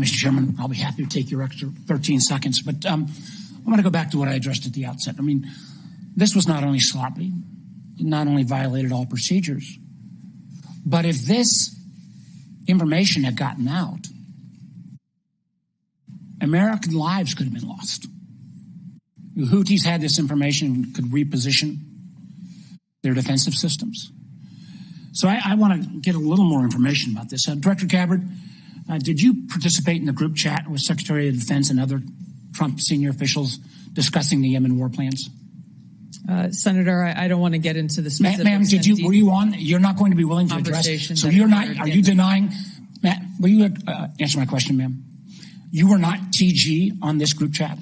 Mr. Chairman, I'll be happy to take your extra 13 seconds, but I'm going to go back to what I addressed at the outset. I mean, this was not only sloppy, it not only violated all procedures, but if this information had gotten out, American lives could have been lost. The Houthis had this information and could reposition their defensive systems. So I want to get a little more information about this. Director Gabbard, did you participate in the group chat with Secretary of Defense and other Trump senior officials discussing the Yemen war plans? Senator, I don't want to get into the specifics. Ma'am, were you on? You're not going to be willing to address. So you're not, are you denying, Matt, will you answer my question, ma'am? You were not TG on this group chat?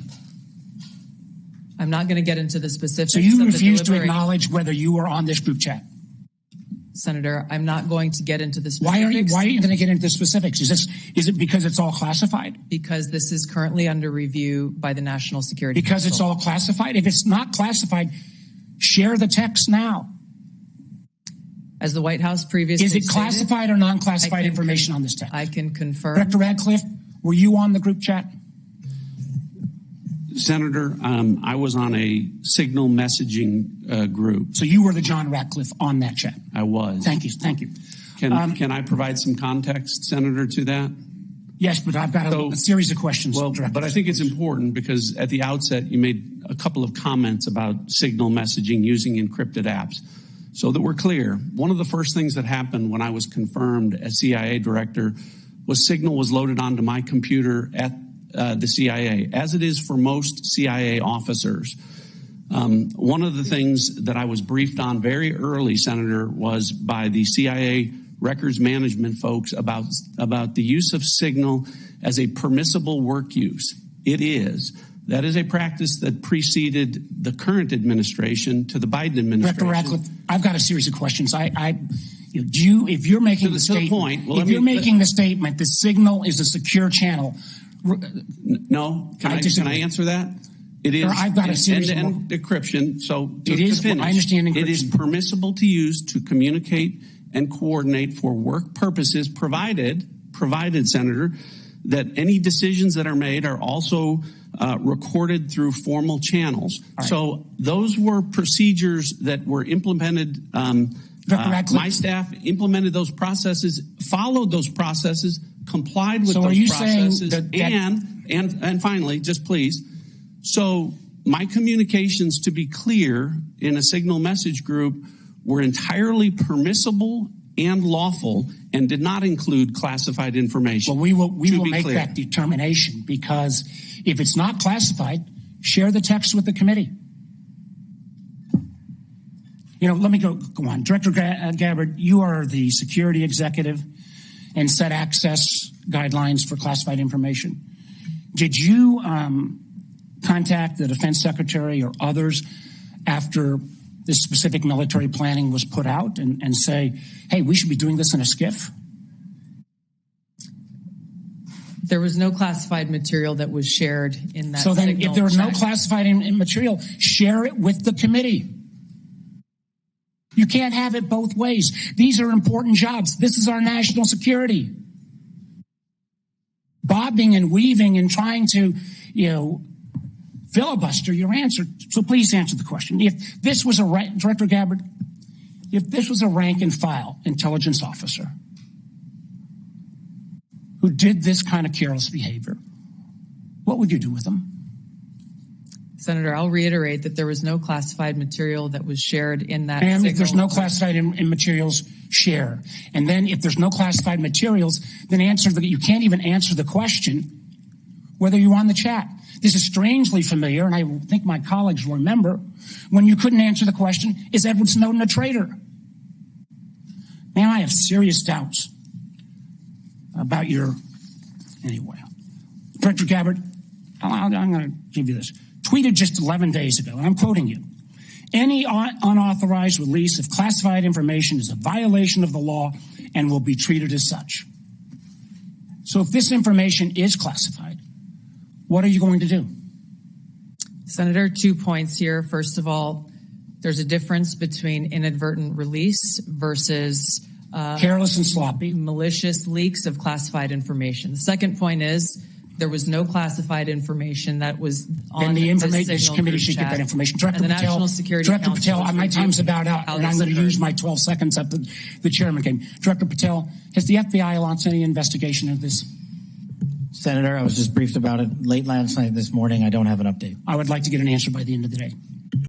I'm not going to get into the specifics. So you refuse to acknowledge whether you were on this group chat? Senator, I'm not going to get into the specifics. Why are you going to get into the specifics? Is it because it's all classified? Because this is currently under review by the National Security Because Council. It's all classified? If it's not classified, share the text now. As the White House previously Is it classified stated, or non-classified information on this text? I can confirm. Director Radcliffe, were you on the group chat? Senator, I was on a signal messaging group. So you were the John Ratcliffe on that chat? I was. Thank you. Thank you. Can I provide some context, Senator, to that? Yes, but I've got a series of questions. Well, but I think it's important because at the outset you made a couple of comments about signal messaging using encrypted apps. So that we're clear, one of the first things that happened when I was confirmed as CIA director was signal was loaded onto my computer at the CIA, as it is for most CIA officers. One of the things that I was briefed on very early, Senator, was by the CIA records management folks about the use of signal as a permissible work use. It is. That is a practice that preceded the current administration to the Biden administration. Director Ratcliffe, I've got a series of questions. If you're making the statement, the statement, the signal is a secure channel. No, can I answer that? It is. I've got a series end-to-end encryption. So it is. To finish, I understand encryption. It is permissible to use to communicate and coordinate for work purposes, provided, Senator, that any decisions that are made are also recorded through formal channels. Right. So those were procedures that were implemented. My staff implemented those processes, followed those processes, complied with those processes, and finally, just please. So my communications, to be clear, in a signal message group were entirely permissible and lawful and did not include classified information. Well, we will make that determination, because if it's not classified, share the text with the committee. Let me go on. Director Gabbard, you are the security executive and set access guidelines for classified information. Did you contact the defense secretary or others after this specific military planning was put out and say, hey, we should be doing this in a SCIF? There was no classified material that was shared in that. So then if there was no classified material, share it with the committee. You can't have it both ways. These are important jobs. This is our national security. Bobbing and weaving and trying to, filibuster your answer. So please answer the question. If this was Director Gabbard, if this was a rank and file intelligence officer who did this kind of careless behavior, what would you do with them? Senator, I'll reiterate that there was no classified material that was shared in that. And if there's no classified materials, share. And then if there's no classified materials, then you can't even answer the question whether you're on the chat. This is strangely familiar, and I think my colleagues will remember, when you couldn't answer the question, is Edward Snowden a traitor? Now I have serious doubts about anyway. Director Gabbard, I'm going to give you this. Tweeted just 11 days ago, and I'm quoting you. Any unauthorized release of classified information is a violation of the law and will be treated as such. So if this information is classified, what are you going to do? Senator, 2 points here. First of all, there's a difference between inadvertent release versus Careless and sloppy. malicious leaks of classified information. The second point is there was no classified information that was on Then the information signal committee group should get chat. that information. And Director the Patel, National Security Director Council Patel, was my time's reviewing about out, how and I'm this going to occurred. use my 12 seconds up the chairman came. Director Patel, has the FBI launched any investigation of this? Senator, I was just briefed about it late last night, this morning. I don't have an update. I would like to get an answer by the end of the day.